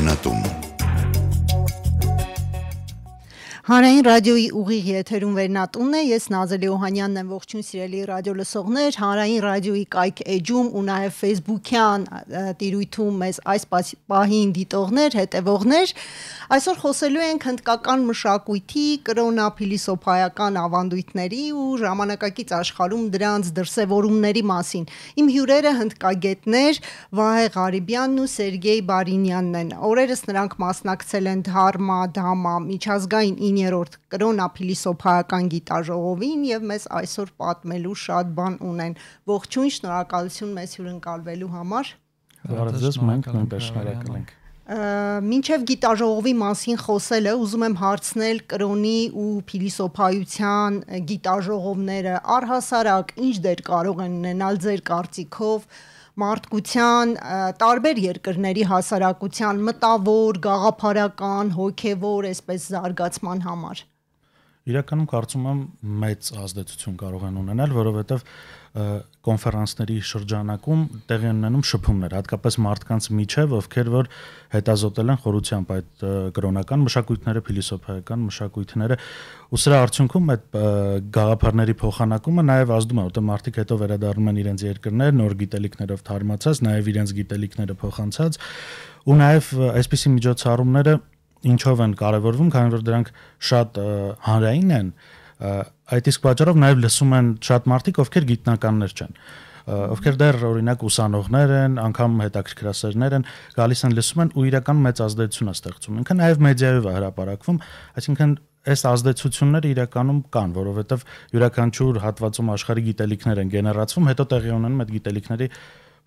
վերնատուն Հանրային ռադիոյի ուղիղ եթերում վերնատունն է, ես Նազելի Օհանյանն եմ, ողջույն սիրելի ռադիո լսողներ, Հանրային ռադիոյի կայք էջում ու նաև Facebook-յան տիրույթում մեզ այս պահին դիտողներ, հետևողներ, այսօր խոսելու ենք հնդկական մշակույթի, կրոնափիլիսոփայական ավանդույթների ու ժամանակակից աշխարհում դրանց դրսևորումների մասին։ Իմ հյուրերը հնդկագետներ Վահե Ղարիբյանն ու Սերգեյ Բարինյանն են։ Օրերս նրանք մասնակցել են Դհարմա Դհամա միջազգային 9-րդ կրոնափիլիսոփայական գիտաժողովին եւ մեզ այսօր պատմելու շատ բան ունեն։ Ողջույն, շնորհակալություն մեզ հյուրընկալվելու համար։ Բարև մենք նույնպես շնորհակալ ենք։ Մինչև գիտաժողովի մասին խոսելը ուզում եմ հարցնել կրոնի ու փիլիսոփայության գիտաժողովները առհասարակ ինչ դեր կարող են ունենալ ձեր կարծիքով մարդկության տարբեր երկրների հասարակության մտավոր, գաղափարական, հոգևոր, այսպես զարգացման համար։ Իրականում կարծում եմ մեծ ազդեցություն կարող են ունենալ, որովհետև կոնֆերանսների շրջանակում տեղի են ունենում շփումներ, հատկապես մարդկանց միջև, ովքեր որ հետազոտել են խորությամբ այդ կրոնական մշակույթները, փիլիսոփայական մշակույթները, ու սրա արդյունքում այդ գաղափարների փոխանակումը նաև ազդում է, որտեղ մարդիկ հետո վերադառնում են իրենց երկրներ, նոր գիտելիքներով թարմացած, նաև իրենց գիտելիքները փոխանցած, ու նաև այսպիսի միջոցառումները ինչով են կարևորվում, քանի որ դրանք շատ հանրային են, այդ իսկ պատճառով նաև լսում են շատ մարդիկ, ովքեր գիտնականներ չեն, ովքեր դեռ օրինակ ուսանողներ են, անգամ հետաքրքրասերներ են, գալիս են լսում են ու իրական մեծ ազդեցություն է ստեղծում։ Ինքն նաև մեդիայով է հրապարակվում, այսինքն այս ազդեցությունները իրականում կան, որովհետև յուրաքանչյուր հատվածում աշխարհի գիտելիքներ են գեներացվում, հետո տեղի ունենում այդ գիտելիքների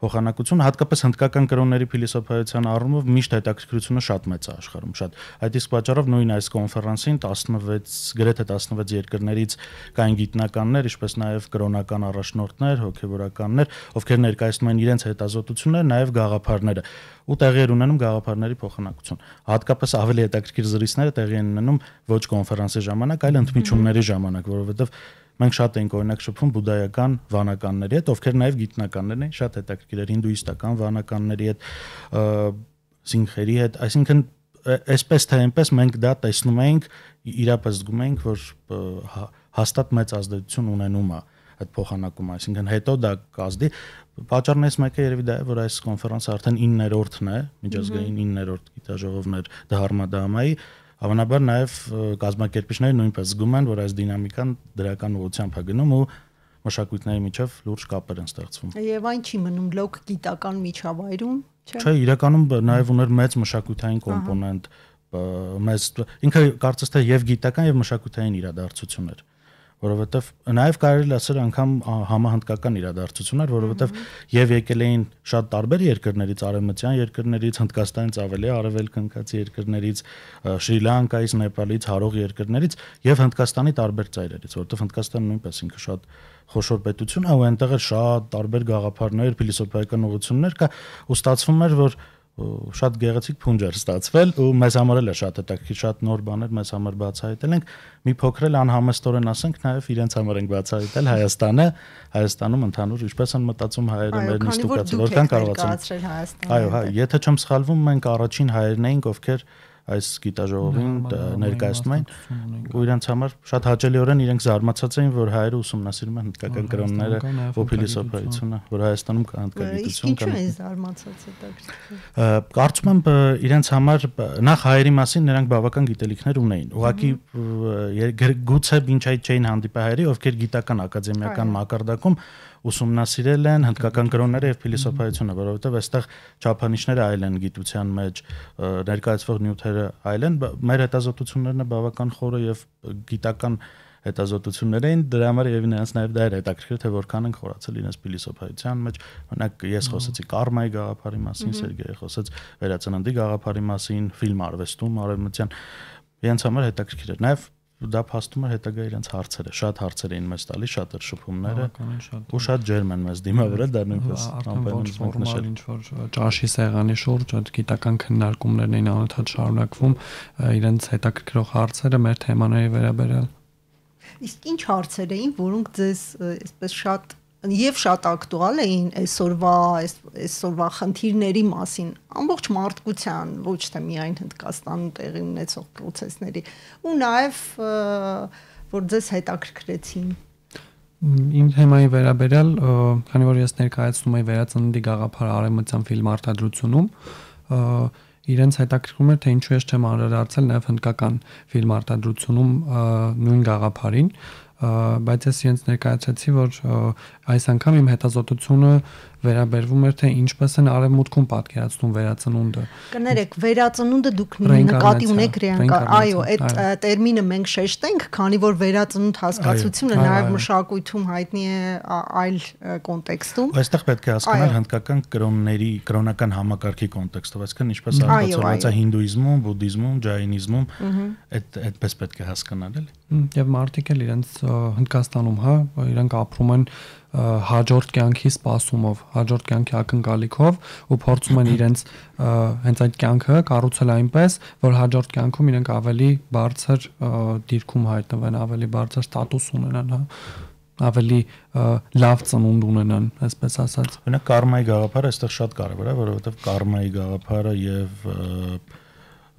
փոխանակություն, հատկապես հնդկական կրոնների փիլիսոփայության առումով միշտ հետաքրքրությունը շատ մեծ է աշխարհում, շատ։ Այդ իսկ պատճառով նույն այս կոնֆերանսին 16 գրեթե 16 երկրներից կային գիտնականներ, ինչպես նաև կրոնական առաջնորդներ, հոգևորականներ, ովքեր ներկայացնում են իրենց հետազոտությունները, նաև գաղափարները, ու տեղի էր ունենում գաղափարների փոխանակություն։ Հատկապես ավելի հետաքրքիր զրույցները տեղի են ունենում ոչ կոնֆերանսի ժամանակ, այլ ընդմիջումների ժամանակ, որովհետև մենք շատ ենք օրինակ շփվում բուդդայական վանականների հետ, ովքեր նաև գիտնականներ են, շատ հետաքրքիր էր հինդուիստական վանականների հետ, սինխերի հետ, այսինքն այսպես թե այնպես մենք դա տեսնում ենք, իրապես զգում ենք, որ հաստատ մեծ ազդեցություն ունենում է այդ փոխանակումը, այսինքն հետո դա կազդի։ Պատճառն էս մեկը երևի դա է, որ այս կոնֆերանսը արդեն 9-րդն է, միջազգային 9-րդ գիտաժողովներ Դհարմա Դհամայի, Հավանաբար նաև կազմակերպիչները նույնպես զգում են, որ այս դինամիկան դրական ուղղությամբ է գնում ու մշակույթների միջև լուրջ կապեր են ստեղծվում։ Եվ այն չի մնում լոկ գիտական միջավայրում, չէ՞։ Չէ, իրականում նաև ուներ մեծ մշակութային կոմպոնենտ, ինքը կարծես թե եւ գիտական եւ մշակութային իրադարձություն էր, որովհետև նաև կարելի ասել անգամ համահնդկական իրադարձություններ, որովհետև եւ եկել էին շատ տարբեր երկրներից, արևմտյան երկրներից, Հնդկաստանից ավելի արևելք ընկած երկրներից, Շրի Լանկայից, Նեպալից, հարող երկրներից եւ Հնդկաստանի տարբեր ծայրերից, որովհետև Հնդկաստանը նույնպես ինքը շատ խոշոր պետություն է ու այնտեղ էր շատ տարբեր գաղափարներ, փիլիսոփայական ուղղություններ կա, ու ստացվում էր, որ շատ գեղեցիկ փունջ էր ստացվել ու մեզ համար էլ է շատ հետաքրքիր, շատ նոր բաներ մեզ համար բացահայտել ենք, մի փոքր էլ անհամեստորեն ասենք նաև իրենց համար ենք բացահայտել Հայաստանում ընդհանուր ինչպես են մտածում հայերը մեր նիստուկացը, որքան կարողացան։ Այո, եթե չեմ սխալվում, մենք առաջին հայերն էինք, ովքեր այս գիտաժողովին ներկայացնում են ու իրենց համար շատ հաճելիորեն իրենք զարմացած էին, որ հայերը ուսումնասիրում են հնդկական կրոնները ու փիլիսոփայությունը, որ Հայաստանում կա հնդկագիտություն կա։ Ինչու են զարմացած հետաքրքիր։ Կարծում եմ իրենց համար նախ հայերի մասին նրանք բավական գիտելիքներ ունեին։ Ուղղակի գուցե ինչ այդ չէին հանդիպա հայերի, ովքեր գիտական ակադեմիական մակարդակում ուսումնասիրել են հնդկական կրոնները եւ փիլիսոփայությունը, որովհետեւ այստեղ չափանիշները այլ են գիտության մեջ, ներկայացվող նյութերը այլ են, մեր հետազոտություններն բավական խորը եւ գիտական հետազոտություններ էին, դրա համար եւ նրանց նաեւ դա էր հետաքրքիր, թե որքան են խորացել իրենց փիլիսոփայության մեջ, օրինակ ես խոսեցի կարմայի գաղափարի մասին, Սերգեյը խոսեց վերածննդի գաղափարի մասին, ֆիլմ արվեստում, արևմտյան, իրենց համար հետաքրքիր էր, նաեւ դա փաստում էր հետագա իրենց հարցերը, շատ հարցեր էին մեզ տալիս, շատ էր շփումները ու շատ ջերմ են մեզ դիմավորել, դա նույնպես անպայման մենք նշել ինչ որ ճաշի սեղանի շուրջ այդ գիտական քննարկումներն էին անընդհատ շարունակվում, իրենց հետաքրքրող հարցերը մեր թեմաների վերաբերյալ։ Իսկ ինչ հարցեր էին, որոնք ձեզ այսպես շատ եւ շատ ակտուալ էին այսօրվա խնդիրների մասին, ամբողջ մարդկության, ոչ թե միայն Հնդկաստանում տեղի ունեցող process-ների, ու նաեւ որ ձեզ հետաքրքրեցին։ Իմ թեմայի վերաբերյալ, քանի որ ես ներկայացնում եմ վերածննդի գաղափարը արևմտյան ֆիլմ արտադրությունում, իրենց հետաքրքրում էր թե ինչու ես չեմ անդրադարձել նաև հնդկական ֆիլմ արտադրությունում նույն գաղափարին, բայց ես իրենց ներկայացրեցի, որ այս անգամ իմ հետազոտությունը վերաբերվում էր թե ինչպես են արևմուտքում պատկերացնում վերածնունդը։ Կներեք, վերածնունդը դուք նկատի ունեք այո, այդ տերմինը մենք շեշտենք, քանի որ վերածնունդ հասկացությունը նաև մշակույթում հայտնի է այլ կոնտեքստում։ Այստեղ պետք է հասկանալ հնդկական կրոնական համակարգի կոնտեքստով, այսինքն ինչպես արտացոլված է հինդուիզմում, բուդդիզմում, ջայնիզմում, այդպես պետք է հասկանալ, էլի։ Եվ մարդիկ էլ իրենց Հնդկաստանում, իրանք ապրում են հաջորդ կյանքի սպասումով, հաջորդ կյանքի ակնկալիքով ու փորձում են իրենց հենց այդ կյանքը կառուցել այնպես, որ հաջորդ կյանքում իրենք ավելի բարձր դիրքում հայտնվեն, ավելի բարձր ստատուս ունենան, ավելի լավ ծնունդ ունենան, այսպես ասած։ Օրինակ կարմայի գաղափարը այստեղ շատ կարևոր է, որովհետև կարմայի գաղափարը եւ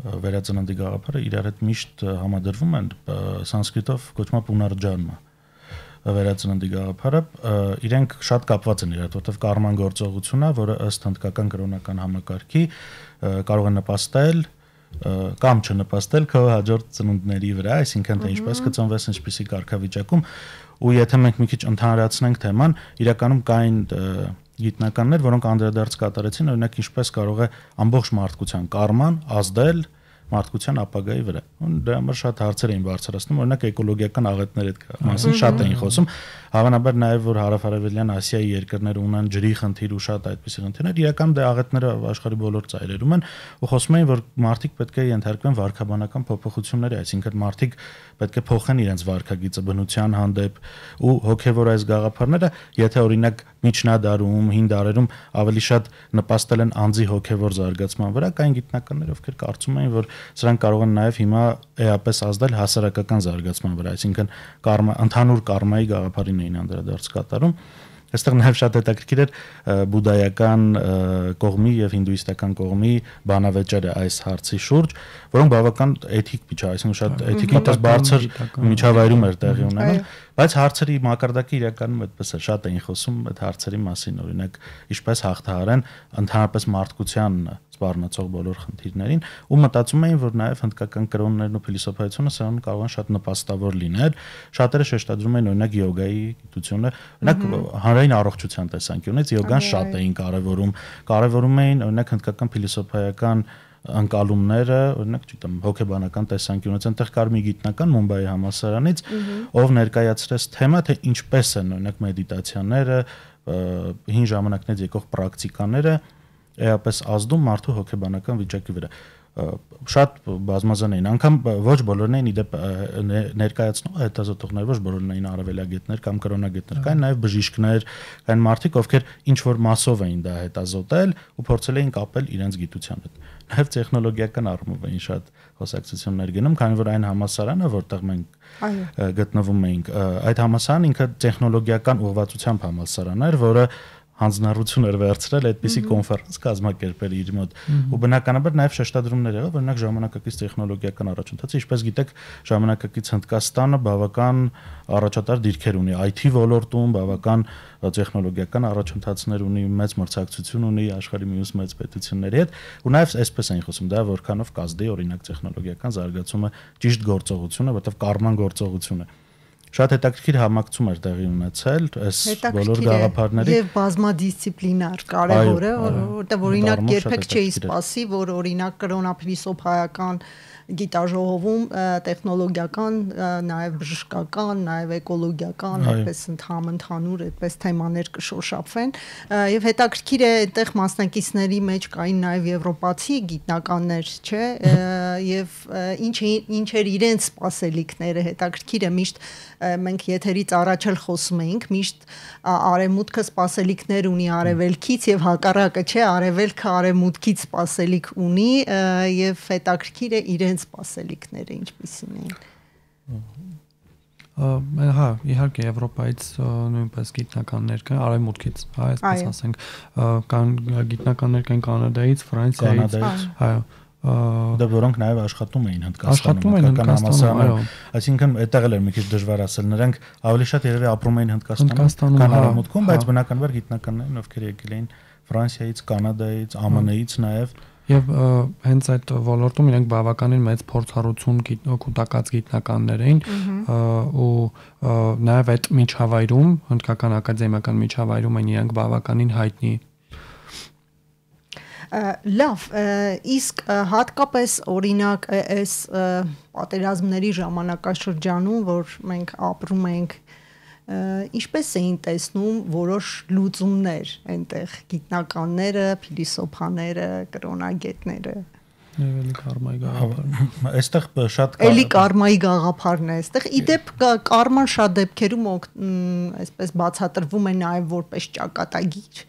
վերածննդի գաղափարը իրար հետ միշտ համադրվում են, սանսկրիտով կոչվում է պունարջանմա վերածննդի գաղափարը, իրենք շատ կապված են իրար, որովհետև կարման գործողությունն է, որը ըստ հնդկական կրոնական համակարգի կարող է նպաստել կամ չնպաստել քո հաջորդ ծնունդների վրա, այսինքն թե ինչպես կծնվես, ինչպիսի կարգավիճակում, ու եթե մենք մի քիչ ընդհանրացնենք թեման, իրականում կային գիտնականներ, որոնք անդրադարձ կատարեցին, օրինակ ինչպես կարող է ամբողջ մարդկության կարման ազդել մարդկության ապագայի վրա։ Դրա համար շատ հարցեր էին բարձրացնում, օրինակ էկոլոգիական աղետներ այդ մասին շատ էին խոսում, հավանաբար նաև որ հարավ-արևելյան Ասիայի երկրները ունեն ջրի խնդիր ու շատ այդպիսի խնդիրներ, իրական դե աղետները աշխարհի բոլոր ծայրերում են, ու խոսում էին, որ մարդիկ պետք է ենթարկվեն վարքաբանական փոփոխությունների, այսինքն մարդիկ պետք է փոխեն իրենց վարքագիծը բնության հանդեպ, ու հոգևոր այս գաղափարները, եթե օրինակ միջնադարում, հին դարերում ավելի շատ նպաստել են անձի հոգևոր զարգացման վրա, կային գիտնականներ, ովքեր կարծում էին, որ սրանք կարող են նաև հիմա էապես ազդել հասարակական զարգացման վրա, այսինքն ընդհանուր կարմայի գաղափարին էին անդրադարձ կատարում։ Այստեղ նաև շատ հետաքրքիր էր բուդդայական կողմի եւ հինդուիստական կողմի բանավեճերը այս հարցի շուրջ, որոնք բավական էթիկ միջավ, այսինքն շատ էթիկապես բարձր միջավայրում էր տեղի ունենում, բայց հարցերի մակարդակը իրականում այդպես է, շատ էին խոսում այդ հարցերի մասին, օրինակ ինչպես հաղթահարեն ընդհանրապես մարդկության սպառնացող բոլոր խնդիրներին, ու մտածում էին, որ նաև հնդկական կրոններն ու փիլիսոփայությունը սրանք կարող են շատ նպաստավոր լինել։ Շատերը շեշտադրում են օրինակ յոգայի գիտությունը, օրինակ հանրային առողջության տեսանկյունից յոգան շատ էին կարևորում էին օրինակ հնդկական փիլիսոփայական անկալումները, օրինակ, չգիտեմ, հոգեբանական տեսանկյունից, այնտեղ կար մի գիտնական Մումբայի համալսարանից, ով ներկայացրեց թեմա, թե ինչպես են օրինակ մեդիտացիաները, հին ժամանակներից եկող պրակտիկաները էապես ազդում մարդու հոգեբանական վիճակի վրա։ Շատ բազմազան էին, անգամ ոչ բոլորն էին իդեպ ներկայացնում հետազոտողներ, ոչ բոլորն էին արևելագետներ կամ կրոնագետներ, կային նաև բժիշկներ, կային մարդիկ, ովքեր ինչ որ մասով էին դա հետազոտել ու փորձել էին կապել իրենց գիտության հետ։ Նաև տեխնոլոգիական առումով էին շատ խոսակցություններ գնում, քանի որ այն համալսարանը, որտեղ մենք գտնվում էինք, այդ համալսարանը ինքը տեխնոլոգիական ուղղվածությամբ համալսարան էր, որը հանձնառություն էր վերցրել այդպիսի կոնֆերանս կազմակերպել իր մոտ, ու բնականաբար նաև շեշտադրումներ եղավ, օրինակ ժամանակակից տեխնոլոգիական առաջընթացը, ինչպես գիտեք, ժամանակակից Հնդկաստանը բավական առաջատար դիրքեր ունի IT ոլորտում, բավական տեխնոլոգիական առաջընթացներ ունի, մեծ մրցակցություն ունի աշխարհի մյուս մեծ պետությունների հետ, ու նաև այսպես էին խոսում, դա որքանով կազդի օրինակ տեխնոլոգիական զարգացումը ճիշտ գործողությունը, որտեղ կարման գործողությունը շատ հետաքրքիր համակցում էր տեղի ունեցել այս բոլոր գաղափարների եւ բազմադիսցիպլինար կարևոր է, որտեղ օրինակ երբեք չէի սպասի, որ օրինակ կրոնափիլիսոփայական գիտաժողովում տեխնոլոգիական, նաև բժշկական, նաև էկոլոգիական, այդպես ընդհանուր այդպես թեմաներ կշոշափվեն, եւ հետաքրքիր է այդտեղ մասնակիցների մեջ կային նաև եվրոպացի գիտնականներ, չէ, եւ ինչ էր իրենց սպասելիքները, հետաքրքիր է միշտ մենք եթերից առաջ էլ խոսում էինք, միշտ արևմուտքը սպասելիքներ ունի արևելքից եւ հակառակը, չէ, արևելքը արևմուտքից սպասելիք ունի եւ հետաքրքիր է իրենց սպասելիքները ինչպիսին են։ Հա, իհարկե Եվրոպայից նույնպես գիտնականներ կան, արևմուտքից, այսպես ասենք, կան գիտնականներ կան Կանադայից, Ֆրանսիայից, այո, դա որոնք նաև աշխատում էին Հնդկաստանում, այո, այսինքն այդտեղ էլ էր մի քիչ դժվար ասել, նրանք ավելի շատ երևի ապրում էին Հնդկաստանում, քան արևմուտքում, բայց բնականաբար գիտնականներն ովքեր եկել էին Ֆրանսիայից, Կանադայից, ԱՄՆ-ից նաև Եվ հենց այդ ոլորտում իրենք բավականին մեծ փորձառություն կուտակած գիտնականներ էին ու նաև այդ միջավայրում, հնդկական ակադեմիական միջավայրում են իրենք բավականին հայտնի Լավ, իսկ հատկապես օրինակ այս պատերազմների ժամանակաշրջանում, որ մենք ապրում ենք, ինչպես էին տեսնում որոշ լուծումներ այնտեղ գիտնականները, փիլիսոփաները, կրոնագետները Էլի կարմայի գաղափարն Այստեղ շատ Էլի կարմայի գաղափարն է այստեղ իդեպ կարման շատ դեպքերում այսպես բացատրվում է նաև որպես ճակատագիր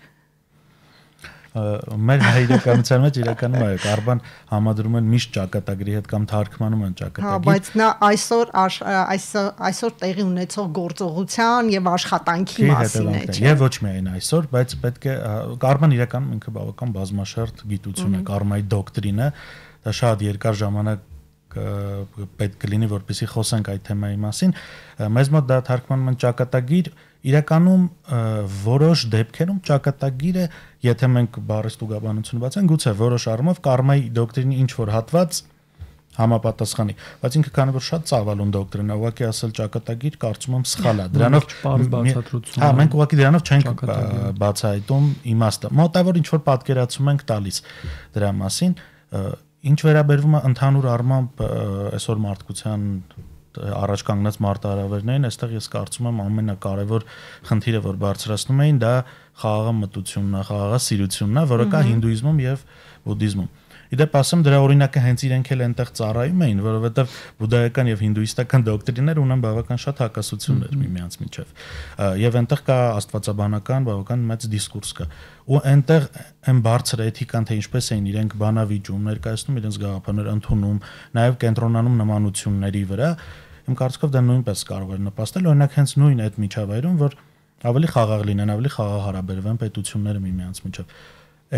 մեր հայրենիության մեջ իրականում այո կարբան համադրում են միշտ ճակատագրի հետ կամ թարգմանում են ճակատագիր Հա բայց նա այսօր տեղի ունեցող գործողության եւ աշխատանքի մասին է չէ Եվ ոչ միայն այսօր բայց պետք է կարբան իրականում ինքը բավական բազմաշերտ գիտություն է կարմայի դոկտրինը դա շատ երկար ժամանակ պետք կլինի որպեսզի խոսենք այդ թեմայի մասին մեզ մոտ դա թարգմանում են ճակատագիր իրականում որոշ դեպքերում ճակատագիրը եթե մենք բառեստուգաբանությունը բացենք գուցե որոշ առումով կարմայի դոկտրինի ինչ որ հատված համապատասխանի բայց ինքը քանի որ շատ ծավալուն դոկտրին է ուղղակի ասել ճակատագիր կարծում եմ սխալ է դրանով հա մենք ուղղակի դրանով չենք բացահայտում իմաստը մոտավոր ինչ որ պատկերացում ենք տալիս դրա մասին ինչ վերաբերվում է ընդհանուր առմամբ այսօր մարդկության առաջ կանգնած մարտահրավերներին, այստեղ ես կարծում եմ ամենակարևոր խնդիրը, որ բարձրացնում էին, դա խաղաղամտությունն է, խաղաղասիրությունն է, որը կա հինդուիզմում եւ բուդդիզմում։ Իդեպ ասեմ դրա օրինակը հենց իրենք էլ այնտեղ ծառայում էին, որովհետեւ բուդդայական եւ հինդուիստական դոկտրիններ ունեն բավական շատ հակասություններ միմյանց միջև։ Եվ այնտեղ կա աստվածաբանական բավական մեծ դիսկուրս կա։ Ու այնտեղ այն բարձր էթիկան թե ինչպես էին իրենք բանավիճում ներկայացնում իրենց գաղափարները ընդունում, նաեւ կենտրոնանում նմանությունների վրա, իմ կարծիքով դա նույնպես կարող էր նպաստել, օրինակ հենց նույն այդ միջավայրում, որ ավելի խաղաղ լինեն, ավելի խաղաղ հարաբերվեն պետությունները միմյանց միջև։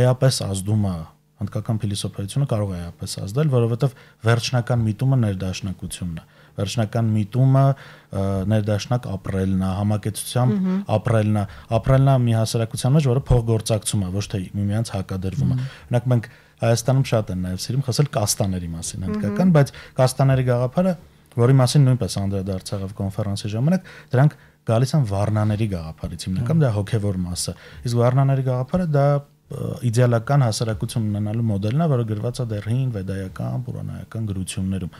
Էապես ազդում է հնդկական փիլիսոփայությունը կարող է այդպես ազդել, որովհետև վերջնական միտումը ներդաշնակությունն է։ Վերջնական միտումը ներդաշնակ ապրելն է, համակեցությամբ ապրելն է։ Ապրելն է մի հասարակության մեջ, որը փոխգործակցում է, ոչ թե միմյանց հակադրվում է։ Օրինակ մենք Հայաստանում շատ են նաև սիրում խոսել կաստաների մասին հնդկական, բայց կաստաների գաղափարը, որի մասին նույնպես անդրադարձ եղավ կոնֆերանսի ժամանակ, դրանք գալիս են վառնաների գաղափարից հիմնական դա հոգևոր մասը։ Իսկ վառնաների գաղափարը դա իդեալական հասարակություն ունենալու մոդելն է, որը գրված է դեռ հին վեդայական, պուրանայական գրություններում։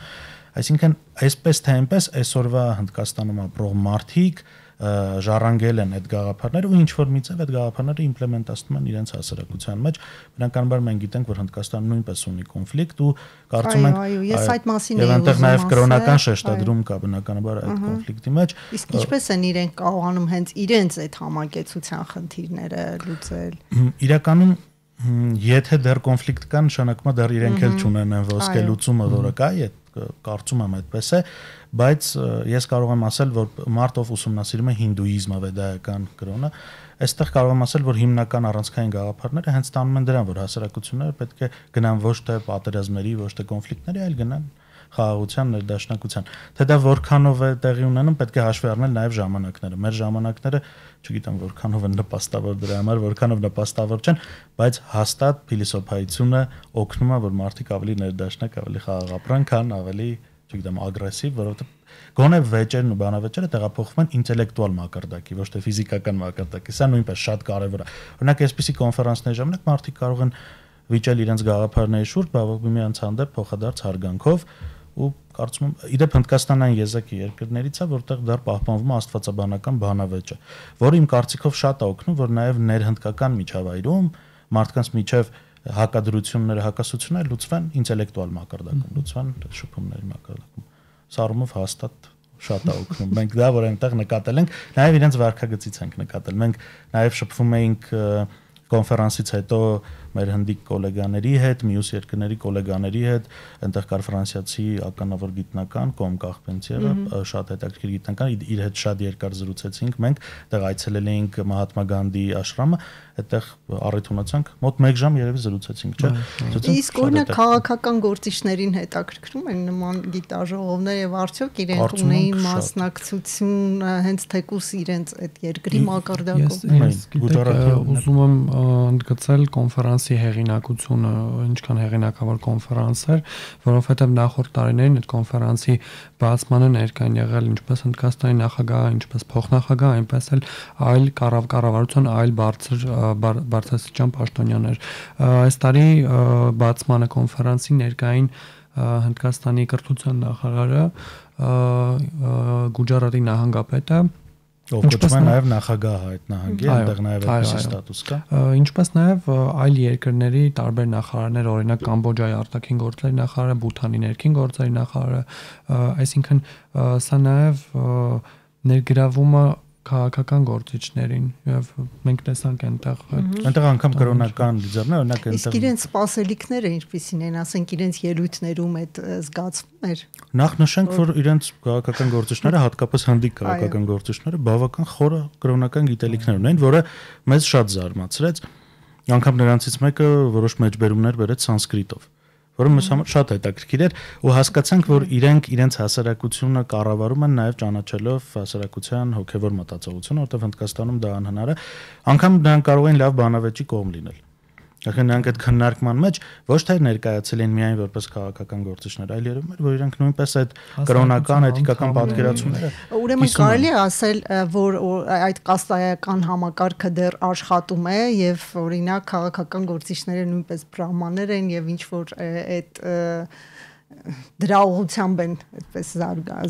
Այսինքն, այսպես թե այնպես այսօրվա Հնդկաստանում ապրող մարդիկ ժառանգել են այդ գաղափարները ու ինչ որ միցև այդ գաղափարները իմպլեմենտացնում են իրենց հասարակության մեջ։ Բնականաբար մենք գիտենք, որ Հնդկաստանը նույնպես ունի կոնֆլիկտ ու կարծում ենք այո, ես այդ մասին եմ ուզում նաև կրոնական շեշտադրում կա բնականաբար այդ կոնֆլիկտի մեջ։ Իսկ ինչպես են իրենք կարողանում հենց իրենց այդ համակեցության խնդիրները լուծել։ Իրականում եթե դեռ կոնֆլիկտ կա, նշանակում է դեռ իրենք էլ չունեն ոսկե լուծումը, որը կա, կարծում եմ այդպես է, բայց ես կարող եմ ասել, որ մարդով ուսումնասիրում է հինդուիզմը, վեդայական կրոնը, այստեղ կարող եմ ասել, որ հիմնական առանցքային գաղափարները հենց տանում են դրան, որ հասարակությունները պետք է գնան ոչ թե պատերազմների, ոչ թե կոնֆլիկտների, այլ գնան խաղաղության, ներդաշնակության։ Թե դա որքանով է տեղի ունենում, պետք է հաշվի առնել նաև ժամանակները։ Մեր ժամանակները, չգիտեմ որքանով են նպաստավոր դրա համար, որքանով նպաստավոր չեն, բայց հաստատ փիլիսոփայությունը օգնում է, որ մարդիկ ավելի ներդաշնակ, ավելի խաղաղ ապրեն, քան ավելի, չգիտեմ, ագրեսիվ, որովհետև գոնե վեճերն ու բանավեճերը տեղափոխվում են ինտելեկտուալ մակարդակի, ոչ թե ֆիզիկական մակարդակի։ Սա նույնպես շատ կարևոր է։ Օրինակ, այսպիսի կոնֆերանսների ժամանակ մարդիկ կարող են վիճել իրենց գաղափարների շուրջ, բավական միմյանց հանդեպ փոխադարձ հարգանքով ու կարծում եմ իդեպ Հնդկաստանային եզակի երկրներից է, որտեղ դեռ պահպանվում է աստվածաբանական բանավեճը, որը իմ կարծիքով շատ է օգնում, որ նաև ներհնդկական միջավայրում մարդկանց միջև հակադրությունները, հակասությունները լուծվեն ինտելեկտուալ մակարդակում, լուծվեն շփումների մակարդակում։ Սա առումով հաստատ շատ է օգնում։ Մենք դա որ այնտեղ նկատել ենք, նաև իրենց վարքագծից ենք նկատել։ Մենք նաև շփվում էինք կոնֆերանսից հետո մեր հնդիկ գոլեգաների հետ, մյուս երկրների գոլեգաների հետ, այնտեղ կար ֆրանսիացի ականավոր գիտնական Կոմ Կախպենցիերը, շատ հետաքրքիր գիտնական, իր հետ շատ երկար զրուցեցինք մենք, այդտեղ այցելել էինք Մահատմա Գանդի աշրամը, այդտեղ առիթ ունեցանք, մոտ 1 ժամ երևի զրուցեցինք, չէ՞։ Իսկ օրինակ քաղաքական գործիչներին հետաքրքրում են նման գիտաժողովներ եւ արդյոք իրենք ունեին մասնակցություն հենց թեկուս իրենց այդ երկրի մակարդակով։ Ուզում եմ ընդգծել կոնֆերանսի հեղինակությունը, ինչքան հեղինակավոր կոնֆերանս էր, որովհետեւ նախորդ տարիներին այդ կոնֆերանսի բացմանը ներկային եղել ինչպես Հնդկաստանի նախագահը, ինչպես փոխնախագահը, այնպես էլ այլ կառավարության այլ բարձրաստիճան պաշտոնյաներ։ Այս տարի բացմանը կոնֆերանսի ներկային Հնդկաստանի կրթության նախարարը, Գուջարատի նահանգապետը, ով կոչվում է նաև նախագահը այդ նահանգի, այնտեղ նաև այդպիսի ստատուս կա։ Ինչպես նաև այլ երկրների տարբեր նախարարներ, օրինակ Կամբոջայի արտաքին գործերի նախարարը, Բութանի ներքին գործերի նախարարը, այսինքն սա նաև ներգրավումը քաղաքական գործիչներին եւ մենք տեսանք այնտեղ անգամ կրոնական լիդերներ, օրինակ այնտեղ իսկ իրենց սպասելիքները ինչպիսին են, ասենք իրենց ելույթներում այդ զգացվում էր։ Նախ նշենք, որ իրենց քաղաքական գործիչները, հատկապես հնդիկ քաղաքական գործիչները բավական խորը կրոնական գիտելիքներ ունեն, որը մեզ շատ զարմացրեց։ Անգամ նրանցից մեկը որոշ մեջբերումներ բերեց սանսկրիտով, որը մեզ համար շատ հետաքրքիր էր ու հասկացանք, որ իրենք իրենց հասարակությունը կառավարում են նաև ճանաչելով հասարակության հոգևոր մտածողությունը, որտեղ Հնդկաստանում դա անհնար է, անգամ նրանք կարող են լավ բանավեճի կողմ լինել։ Ախր նրանք այդ քննարկման մեջ ոչ թե ներկայացել են միայն որպես քաղաքական գործիչներ, այլ երևում էր, որ իրենք նույնպես այդ կրոնական, էթիկական պատկերացումները։ Ուրեմն կարելի է ասել, որ այդ կաստայական համակարգը դեռ աշխատում է եւ օրինակ քաղաքական գործիչները նույնպես բրահմաններ են եւ ինչ որ այդ դրա ուղղությամբ են այդպես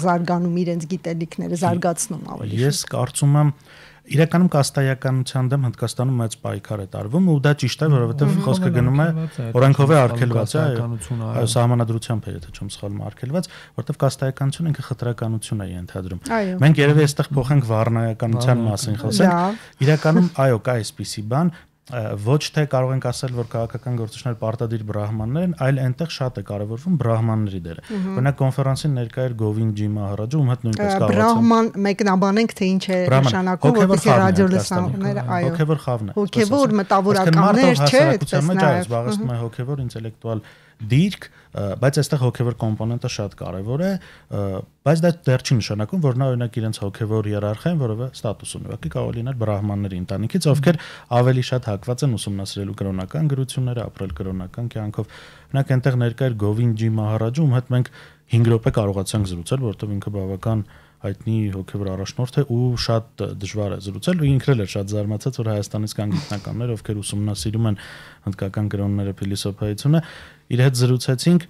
զարգանում իրենց գիտելիքները, զարգացնում ավելի։ Ես կարծում եմ իրականում կաստայականության դեմ Հնդկաստանում մեծ պայքար է տարվում ու դա ճիշտ է, որովհետև խոսքը գնում է օրենքով է արգելված, այո, սահմանադրությամբ է, եթե չեմ սխալվում, արգելված, որովհետև կաստայականությունը ինքը խտրականություն է ենթադրում։ Մենք երևի այստեղ փոխենք վառնայականության մասին խոսենք։ Իրականում, այո, կա այսպիսի բան, ոչ թե կարող ենք ասել, որ քաղաքական գործիչները պարտադիր բրահմաններ են, այլ այնտեղ շատ է կարևորվում բրահմանների դերը։ Օրինակ կոնֆերանսին ներկա էր Գովինդ Մահարաջը, ում հետ նույնպես կարողացանք բրահման մեկնաբանենք, թե ինչ է նշանակում, որպես ռադիոլսանները, այո։ Հոգևոր խավն է։ Հոգևոր մտավորականներ, չէ՞, այդպես նաև զբաղեցնում է հոգևոր ինտելեկտուալ դիրք, բայց այստեղ հոգևոր կոմպոնենտը շատ կարևոր է, բայց դա դեռ չի նշանակում, որ նա օրինակ իրենց հոգևոր հիերարխիան որևէ ստատուս ունի։ Ուղղակի կարող լինել բրահմանների ընտանիքից, ովքեր ավելի շատ հակված են ուսումնասիրելու կրոնական գրությունները, ապրել կրոնական կյանքով։ Օրինակ այնտեղ ներկա էր Գովինդ Մահարաջը, ում հետ մենք 5 րոպե կարողացանք զրուցել, որովհետև ինքը բավական հայտնի հոգևոր առաջնորդ է ու շատ դժվար է զրուցել ու ինքն էլ էր շատ զարմացած, որ Հայաստանից կան գիտնականներ, ովքեր ուսումնասիրում են հնդկական կրոնները, փիլիսոփայությունը, իր հետ զրուցեցինք։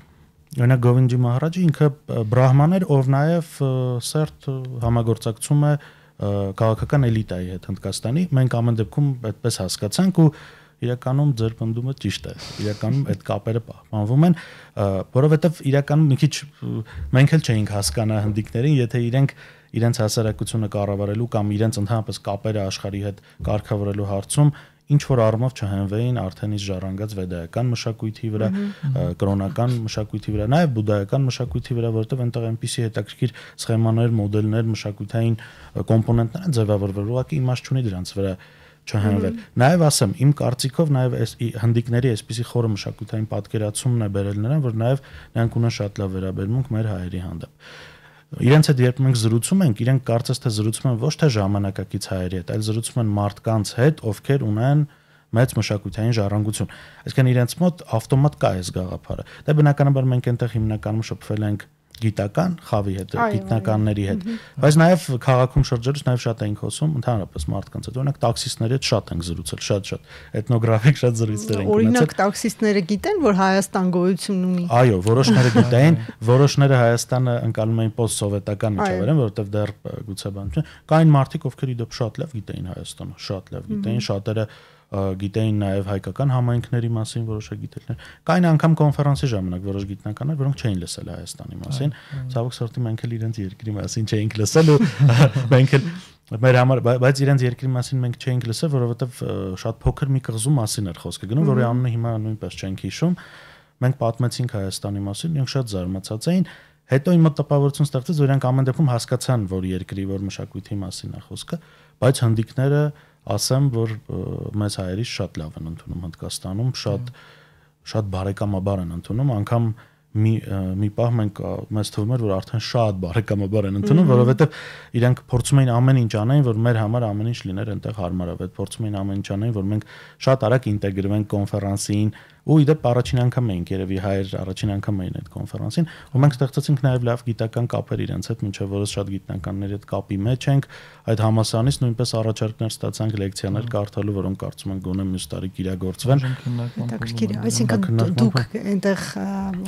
Օրինակ Գովինդ Մահարաջը ինքը բրահման էր, ով նաև սերտ համագործակցում է քաղաքական էլիտայի հետ Հնդկաստանի։ Մենք ամեն դեպքում այդպես հասկացանք ու իրականում ձեր պնդումը ճիշտ է։ Իրականում այդ կապերը պահպանվում են, որովհետև իրականում մի քիչ մենք էլ չէինք հասկանա հնդիկներին, եթե իրենց հասարակությունը կառավարելու կամ իրենց ընդհանրապես կապերը աշխարհի հետ կարգավորելու հարցում ինչ որ առումով չհենվեին արդեն իսկ ժառանգած վեդայական մշակույթի վրա, կրոնական մշակույթի վրա, նաև բուդդայական մշակույթի վրա, որովհետև այնտեղ այնպիսի հետաքրքիր սխեմաներ, մոդելներ, մշակութային կոմպոնենտներ են ձևավորվել, ուղղակի իմաստ չունի դրանց վրա չհանվել։ Նաև ասեմ, իմ կարծիքով նաև այս հնդիկների այսպիսի խորը մշակութային պատկերացումն է բերել նրան, որ նաև նրանք ունեն շատ լավ վերաբերմունք մեր հայերի հանդեպ։ Իրենց հետ երբ մենք զրուցում ենք, իրենք կարծես թե զրուցում են ոչ թե ժամանակակից հայերի հետ, այլ զրուցում են մարդկանց հետ, ովքեր ունեն մեծ մշակութային ժառանգություն։ Այսինքն իրենց մոտ ավտոմատ կա այս գաղափարը։ Դա բնականաբար մենք այնտեղ հիմնականում շփվել ենք գիտական խավի հետ, գիտնականների հետ, բայց նաև քաղաքում շրջելուց նաև շատ էինք խոսում ընդհանրապես մարդկանց հետ, օրինակ տաքսիստների հետ շատ ենք զրուցել, շատ էթնոգրաֆիկ շատ զրույցներ ենք ունեցել։ Օրինակ տաքսիստները գիտեն, որ Հայաստան գոյություն ունի։ Այո, որոշները գիտեին, որոշները Հայաստանը ընկալում էին պոստսովետական միջավայրում, որովհետև դեռ գուցե բան չէ։ Կային մարդիկ, ովքեր իդեպ շատ լավ գիտեին Հայաստանը, շատ լավ գիտեին, շատերը գիտեին նաև հայկական համայնքների մասին որոշ գիտելիքներ։ Կային անգամ կոնֆերանսի ժամանակ որոշ գիտնականներ, որոնք չէին լսել Հայաստանի մասին, ցավոք սրտի մենք էլ իրենց երկրի մասին չէինք լսել ու մենք էլ մեր համար, բայց իրենց երկրի մասին մենք չէինք լսել, որովհետև շատ փոքր մի կղզու մասին էր խոսքը գնում, որի անունը հիմա նույնպես չենք հիշում։ Մենք պատմեցինք Հայաստանի մասին, իրենք շատ զարմացած էին։ Հետո իմ տպավորություն ստեղծեց, որ իրենք ամեն դեպքում հասկացան, որ երկրի, որ մշակույթի մասին է խոսքը, բայց հնդիկները ասեմ, որ մեզ հայերից շատ լավ են ընդունում Հնդկաստանում, շատ բարեկամաբար են ընդունում, անգամ մի պահ մեզ թվում էր, որ արդեն շատ բարեկամաբար են ընդունում, որովհետև իրենք փորձում էին ամեն ինչ անեն, որ մեր համար ամեն ինչ լիներ այնտեղ հարմարավետ, փորձում էին ամեն ինչ անեն, որ մենք շատ արագ ինտեգրվենք կոնֆերանսին, ու իդեպ առաջին անգամ էինք երևի հայեր առաջին անգամ էին այդ կոնֆերանսին, ու մենք ստեղծեցինք նաև լավ գիտական կապեր իրենց հետ, մինչև որս շատ գիտնականների հետ կապի մեջ ենք, այդ համալսարանից նույնպես առաջարկներ ստացանք լեկցիաներ կարդալու, որոնք կարծում ենք գոնե մյուս տարի կիրագործվեն։ Այսինքն դուք այնտեղ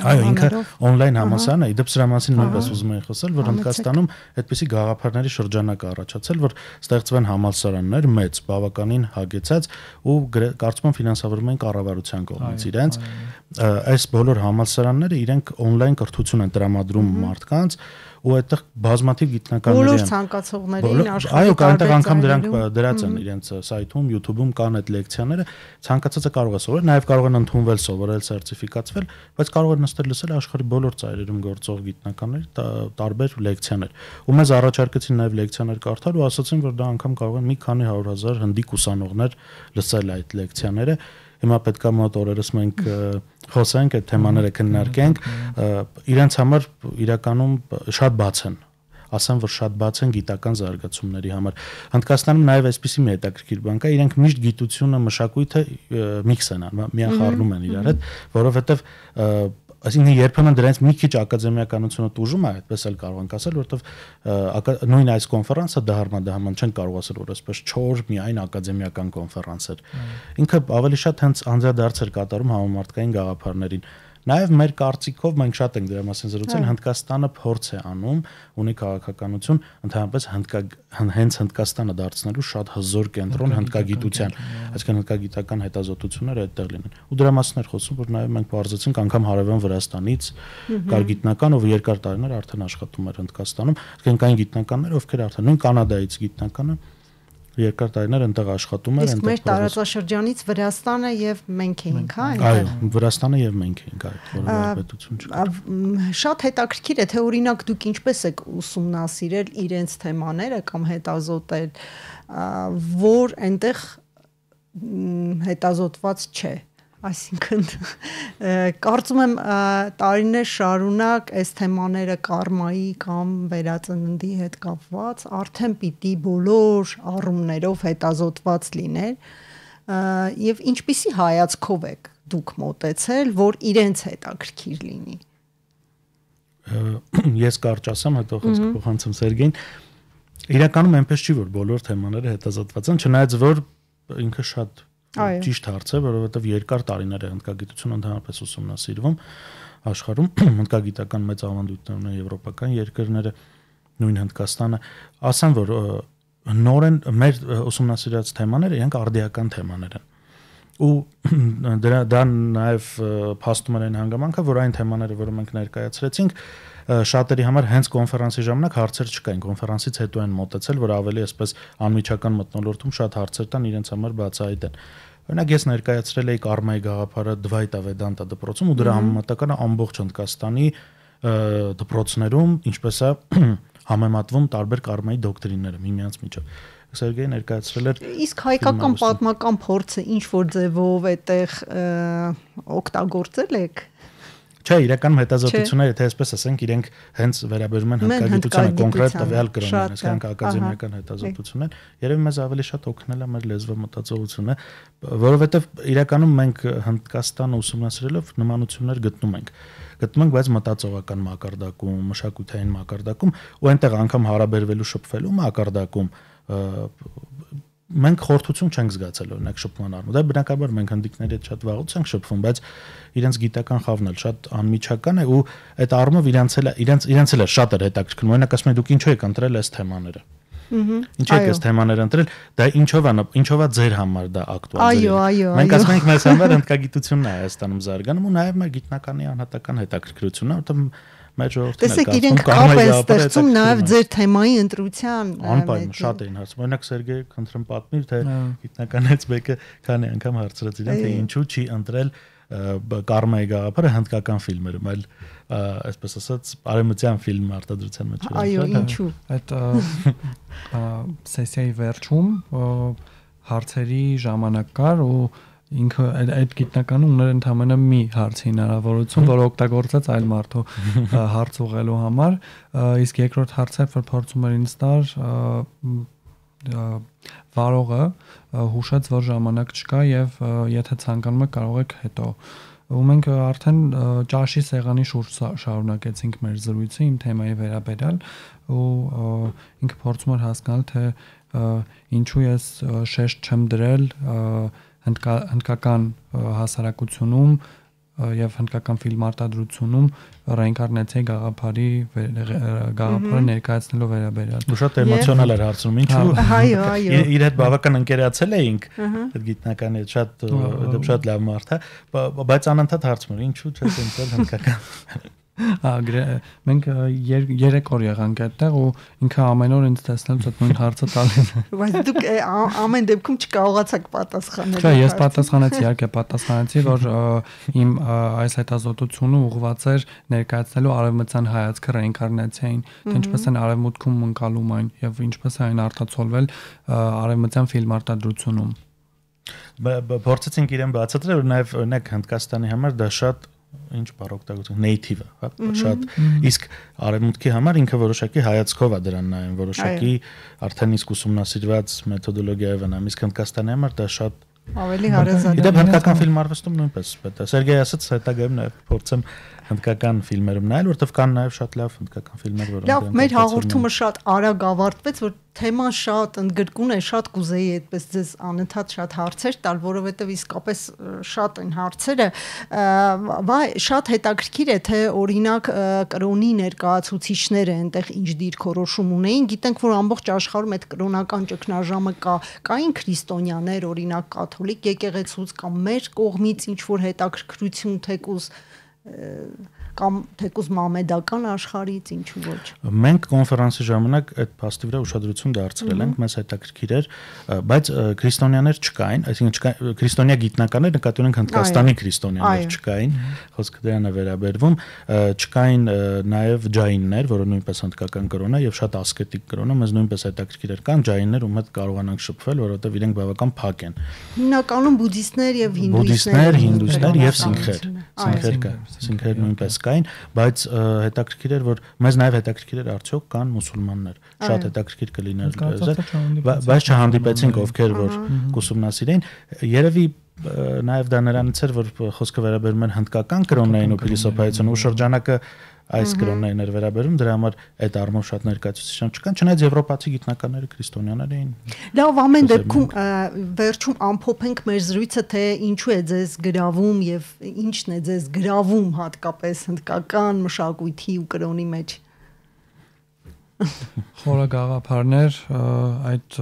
այո, ինքը on-line համալսարան է, իդեպ սրա մասին նույնպես ուզում եմ խոսել, որ Հնդկաստանում այդպիսի գաղափարների շրջանակ է առաջացել, որ ստեղծվեն համալսարաններ մեծ, բավականին հագեցած ու կարծում եմ ֆինանսավորվում են կառավարության կողմից իրենց այս բոլոր համալսարանները իրենք on-line կրթություն են տրամադրում մարդկանց ու այդտեղ բազմաթիվ գիտնականներ են բոլոր ցանկացողներին աշխարհի այո այնտեղ անգամ դրանք դրած են իրենց սայթում YouTube-ում կան այդ լեկցիաները ցանկացածը կարող է սովորել նաև կարող են ընդունվել սովորել սերտիֆիկացվել բայց կարող են նստել լսել աշխարհի բոլոր ծայրերում գործող գիտնականների տարբեր լեկցիաներ ու մեզ առաջարկեցին նաև լեկցիաներ կարդալ ու ասացին որ դա անգամ կարող են մի քանի 100,000 հնդիկ ուսանողներ լսել այդ լեկցիաները Հիմա պետքա մոտ օրերս մենք խոսենք այդ թեմաները քննարկենք իրենց համար իրականում շատ բաց են ասեմ որ շատ բաց են գիտական զարգացումների համար Հնդկաստանում նաև այսպիսի մի հետաքրքիր բան կա իրենք միշտ գիտությունը մշակույթը միքս են միախառնում են իրար հետ որովհետև Այսինքն երբեմն դրանից մի քիչ ակադեմիականությունը տուժում է, այդպես էլ կարող ենք ասել, որովհետև նույն այս կոնֆերանսը դահարման չեն կարող ասել, որ այսպես չոր միայն ակադեմիական կոնֆերանս էր։ Ինքը ավելի շատ հենց անդրադարձ էր կատարում համամարտկային գաղափարներին։ Նաև մեր կարծիքով մենք շատ ենք դրա մասին զրուցել, Հնդկաստանը փորձ է անում, ունի քաղաքականություն, ընդհանրապես հենց Հնդկաստանը դարձնելու շատ հզոր կենտրոն հնդկագիտության, այսինքն հնդկագիտական հետազոտությունները այդտեղ լինեն։ Ու դրա մասին էր խոսում, որ նաև մենք բարձրացինք անգամ հարևան Վրաստանից կար գիտնական, ով երկար տարիներ արդեն աշխատում էր Հնդկաստանում, այսինքն կային գիտնականներ, ովքեր արդեն նույն Կանադայից գիտնականը երկար տարիներ այնտեղ աշխատում էր այնտեղ մեր տարածաշրջանից Վրաստանը եւ մենք էինք, հա, այո, Վրաստանը եւ մենք էինք, այդ որևէ պետություն չկար։ Շատ հետաքրքիր է, թե օրինակ դուք ինչպես եք ուսումնասիրել իրենց թեմաները կամ հետազոտել, որ այնտեղ հետազոտված չէ։ Այսինքն կարծում եմ տարիներ շարունակ այս թեմաները կարմայի կամ վերածննդի հետ կապված արդեն պիտի բոլոր առումներով հետազոտված լիներ եւ ինչպիսի հայացքով եք դուք մոտեցել, որ իրենց հետաքրքիր լինի։ Ես կարճ ասեմ, հետո խոսքը փոխանցեմ Սերգեյին։ Իրականում այնպես չի, որ բոլոր թեմաները հետազոտված են, չնայած որ ինքը շատ ճիշտ հարց է, որովհետև երկար տարիներ է հնդկագիտությունը ընդհանրապես ուսումնասիրվում աշխարհում, հնդկագիտական մեծ ավանդույթներ ունեն եվրոպական երկրները, նույն Հնդկաստանը, ասեմ որ նորեն մեր ուսումնասիրած թեմաները իրենք արդիական թեմաներ են։ Ու դա նաև փաստում էր այն հանգամանքը, որ այն թեմաները, որը մենք ներկայացրեցինք, շատերի համար հենց կոնֆերանսի ժամանակ հարցեր չկային, կոնֆերանսից հետո են մոտեցել, որ ավելի այսպես անմիջական մթնոլորտում շատ հարցեր տան իրենց համար բացահայտ են։ Օրինակ ես ներկայացրել էի Կարմայի գաղափարը Դվայտա Վեդանտա դպրոցում ու դրա համեմատականը ամբողջ Հնդկաստանի դպրոցներում, ինչպես է համեմատվում տարբեր Կարմայի դոկտրինները միմյանց միջև։ Սերգեյը ներկայացրել էր իսկ հայկական պատմական փորձը ինչ որ ձևով այդտեղ օգտագործել եք։ Չէ, իրականում հետազոտությունները, թե այսպես ասենք, իրենք հենց վերաբերում են հնդկագիտությանը, կոնկրետ տվյալ կրոնին, այսինքն ակադեմիական հետազոտություններ, երևի մեզ ավելի շատ օգնել է մեր լեզվի մտածողությունը, որովհետև իրականում մենք Հնդկաստանը ուսումնասիրելով նմանություններ գտնում ենք, բայց մտածողական մակարդակում, մշակութային մակարդակում, ու այնտեղ անգամ հարաբերվելու շփվելու մակարդակում մենք խորհրդություն չենք զգացել օրինակ շփման առումով։ Դա բնականաբար մենք հնդիկների հետ շատ վաղուց ենք շփվում, բայց իրենց գիտական խավն էլ շատ անմիջական է ու այդ առումով իրենց էլ շատ էր հետաքրքրում։ Օրինակ ասում են դուք ինչու եք ընտրել այս թեմաները։ Ինչ եք այս թեմաները ընտրել, դա ինչով է ձեր համար դա ակտուալ։ Այո։ Մենք ասում ենք մեզ համար հնդկագիտությունն է Հայաստանում զարգանում ու նաև մեր գիտնականի անհատական հետաքրքրությունն է, որտեղ մեր ժողովուրդը տեսեք իրենք կապ են ստեղծում նաև ձեր թեմայի ընտրության անպայման շատ էին հարցում։ Օրինակ Սերգեյ քննրում պատմիր, թե գիտնականից մեկը քանի անգամ հարցրեց իրեն, թե ինչու չի ընտրել Կարմայի գաղափարը հնդկական ֆիլմերում, այլ այսպես ասած արևմտյան ֆիլմ արտադրության մեջ։ Այո, ինչու։ Այդ սեսիայի վերջում հարցերի ժամանակ կար ու ինքը այդ գիտնականը ուներ ընդհանրապես մի հարցի հնարավորություն, որը օգտագործեց այլ մարդու հարց ուղղելու համար, իսկ երկրորդ հարցը, որ փորձում էր ինձ տար վարողը հուշած, որ ժամանակ չկա եւ եթե ցանկանում եք կարող եք հետո ու մենք արդեն ճաշի սեղանի շուրջ շարունակեցինք մեր զրույցը իմ թեմայի վերաբերյալ ու ինքը փորձում էր հասկանալ թե ինչու ես շեշտ չեմ դրել հնդկական հասարակությունում եւ հնդկական ֆիլմ արտադրությունում ռեինկարնացիայի գաղափարը ներկայացնելու վերաբերյալ։ Ու շատ էմոցիոնալ էր հարցնում, ինչու։ Այո։ Իր հետ բավական ընկերացել էինք այդ գիտնականի հետ, շատ լավ մարդ է, բայց անընդհատ հարցում էր, ինչու չես ընտրել հնդկական։ Մենք 3 օր եղանք այդտեղ ու ինքը ամեն օր ինձ տեսնելուց այդ նույն հարցը տալիս։ Բայց դուք ամեն դեպքում չկարողացաք պատասխանել։ Չէ, ես պատասխանեցի, իհարկե պատասխանեցի, որ իմ այս հետազոտությունը ուղղված էր ներկայացնելու արևմտյան հայացքը ռեինկարնացիային, թե ինչպես են արևմուտքում ընկալում այն եւ ինչպես է այն արտացոլվել արևմտյան ֆիլմ արտադրությունում։ Փորձեցինք իրեն բացատրել, որ նաեւ օրինակ Հնդկաստանի համար դա շատ ինչ բառ օգտագործում native-ը, հա, շատ իսկ արևմուտքի համար ինքը որոշակի հայացքով է դրան նայում, որոշակի արդեն իսկ ուսումնասիրված մեթոդոլոգիայով է նայում, իսկ Հնդկաստանի համար դա շատ ավելի հարազատ է։ Իդեպ հնդկական ֆիլմ արվեստում նույնպես պետք է։ Սերգեյ ասաց հետագայում նաև փորձեմ հնդկական ֆիլմերում նայել, որովհետև կան նաև շատ լավ հնդկական ֆիլմեր, որոնք լավ, մեր հաղորդումը շատ արագ ավարտվեց, որ թեման շատ ընդգրկուն է, շատ կուզեի այդպես ձեզ անընդհատ շատ հարցեր տալ, որովհետև իսկապես շատ են հարցերը, շատ հետաքրքիր է, թե օրինակ կրոնի ներկայացուցիչները այնտեղ ինչ դիրքորոշում ունեին, գիտենք, որ ամբողջ աշխարհում այդ կրոնական ճգնաժամը կային քրիստոնյաներ, օրինակ կաթոլիկ եկեղեցուց կամ մեր կողմից ինչ որ հետաքրքրություն թեկուզ կամ թեկուզ մամեդական աշխարհից ինչու ոչ։ Մենք կոնֆերանսի ժամանակ այդ փաստի վրա ուշադրություն դարձրել ենք, մեզ հետաքրքիր էր, բայց քրիստոնյաներ չկային, այսինքն քրիստոնյա գիտնականներ, նկատի ունենք Հնդկաստանի քրիստոնյաներ չկային, խոսքը դրան է վերաբերվում, չկային նաև ջայիններ, որը նույնպես հնդկական կրոն է եւ շատ ասկետիկ կրոն է, մեզ նույնպես հետաքրքիր էր, կան ջայիններ, ում հետ կարողանանք շփվել, որովհետեւ իրենք բավական փակ են։ Հիմնականում բուդդիստներ եւ հինդուիստներ եւ սինքեր նույնպես կային, բայց հետաքրքիր էր, որ մեզ նաև հետաքրքիր էր արդյոք կան մուսուլմաններ, շատ հետաքրքիր կլիներ, բայց չհանդիպեցինք ովքեր որ կուսումնասիրեին, երևի նաև դա նրանից էր, որ խոսքը վերաբերում էր հնդկական կրոններին ու փիլիսոփայությանը ու շրջանակը այս կրոններին էր վերաբերում, դրա համար այդ առումով շատ ներկայացուցիչներ չկան, չնայած եվրոպացի գիտնականները քրիստոնյաներ էին։ Լավ, ամեն դեպքում վերջում ամփոփենք մեր զրույցը, թե ինչու է ձեզ գրավում եւ ինչն է ձեզ գրավում հատկապես հնդկական մշակույթի ու կրոնի մեջ։ Խորը գաղափարներ, այդ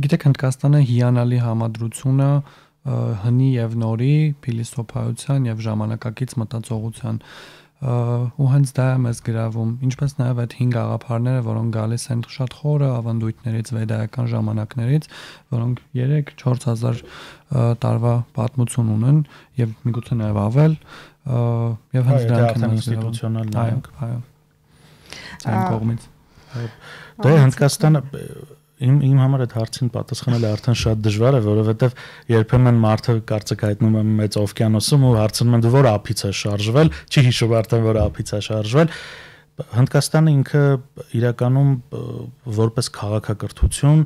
գիտեք Հնդկաստանը հիանալի համադրությունը հնի եւ նորի, փիլիսոփայության եւ ժամանակակից մտածողության ու հենց դա է մեզ գրավում, ինչպես նաև այդ 5 գաղափարները, որոնք գալիս են շատ խորը ավանդույթներից, վեդայական ժամանակներից, որոնք 3-4000 տարվա պատմություն ունեն եւ միգուցե նաև ավել, եւ հենց դրանք են ինստիտուցիոնալ նայենք։ Այո։ Այն կողմից։ Դե Հնդկաստանը իմ համար այդ հարցին պատասխանելը արդեն շատ դժվար է, որովհետև երբեմն մարդը կարծեք հայտնում է մեծ օվկիանոսում ու հարցնում են դու որ ափից է շարժվել, չի հիշում արդեն որ ափից է շարժվել։ Հնդկաստանը ինքը իրականում որպես քաղաքակրթություն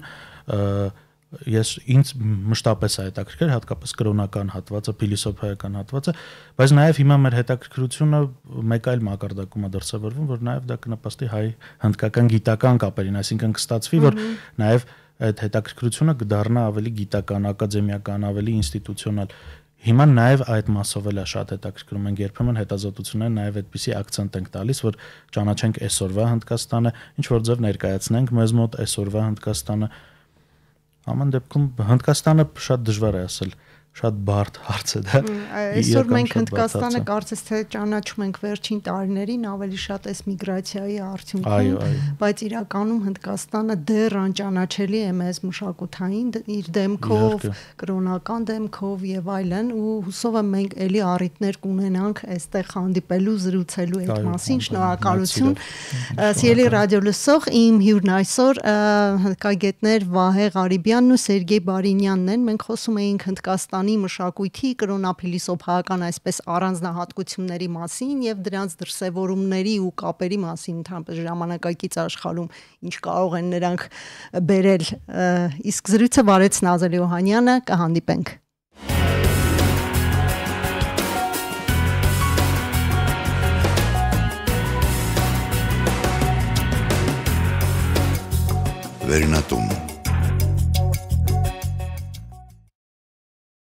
ինձ մշտապես է հետաքրքրել, հատկապես կրոնական հատվածը, փիլիսոփայական հատվածը, բայց նաև հիմա մեր հետաքրքրությունը մեկ այլ մակարդակում է դրսևորվում, որ նաև դա կնպաստի հայ-հնդկական գիտական կապերին, այսինքն կստացվի, որ նաև այդ հետաքրքրությունը կդառնա ավելի գիտական, ակադեմիական, ավելի ինստիտուցիոնալ։ Հիմա նաև այդ մասով էլ է շատ հետաքրքրում ենք երբեմն հետազոտությունները նաև այդպիսի акցենտ ենք տալիս, որ ճանաչենք այսօրվա Հնդկաստանը, ինչ որ ձև ներկայացնենք մեզ մոտ այսօրվա Հնդկաստանը։ Աման դեպքում Հնդկաստանը շատ դժվար է ասել, շատ բարդ հարց է դա։ Այսօր մենք Հնդկաստանը կարծես թե ճանաչում ենք վերջին տարիներին ավելի շատ այս միգրացիայի արդյունքում, բայց իրականում Հնդկաստանը դեռ անճանաչելի է մեզ մշակութային իր դեմքով, կրոնական դեմքով եւ այլն, ու հուսով եմ մենք էլի առիթներ կունենանք այստեղ հանդիպելու, զրուցելու այդ մասին։ Շնորհակալություն։ Սիրելի ռադիո լսող, իմ հյուրն այսօր հնդկագետներ Վահե Ղարիբյանն ու Սերգեյ Բարինյանն են։ Մենք խոսում էինք Հնդկաստանի մշակույթի, կրոնափիլիսոփայական այսպես առանձնահատկությունների մասին եւ դրանց դրսեւորումների ու կապերի մասին ընդհանրապես ժամանակակից աշխարհում ինչ կարող են նրանք բերել։ Իսկ զրույցը վարեց Նազելի Օհանյանը, կհանդիպենք։ Վերնատուն